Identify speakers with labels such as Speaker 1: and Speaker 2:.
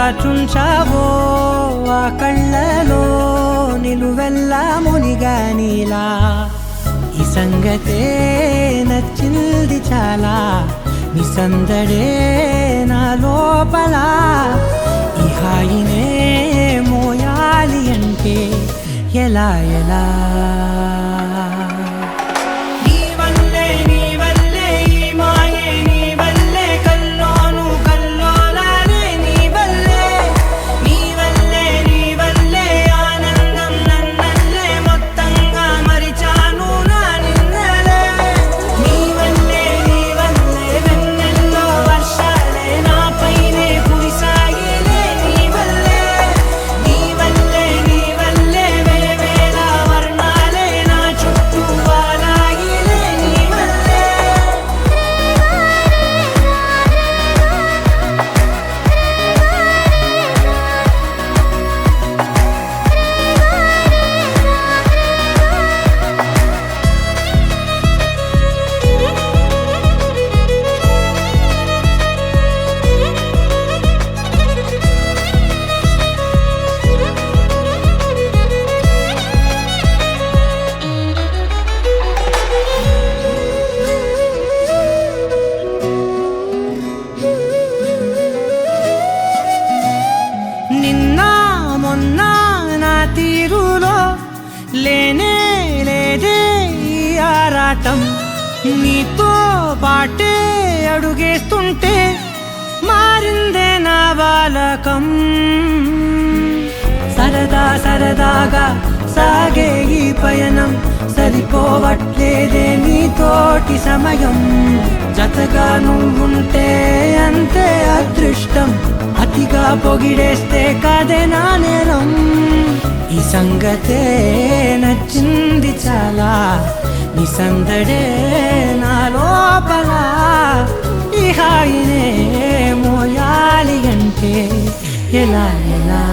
Speaker 1: దాచుంచావో ఆ కళ్ళలో నిలువెల్లా మునిగానిలా ఈ సంగతే నచ్చింది చాలా నీ సందడే నా లోపల ఈ హాయినే మోయాలి అంటే ఎలా ఎలా తీరులో లేనే లేదే ఈ ఆరాటం నీతో పాటే అడుగేస్తుంటే మారిందే నా బాలకం సరదా సరదాగా సాగే ఈ పయనం సరిపోవట్లేదే నీతోటి సమయం జతగా నువ్వుంటే అంతే అదృష్టం అతిగా పొగిడేస్తే కదే నా నేరం ఈ సంగతే నచ్చింది చాలా నీ సందడే నా లోపల ఈ హాయినే మోయాలి అంటే ఎలా ఎలా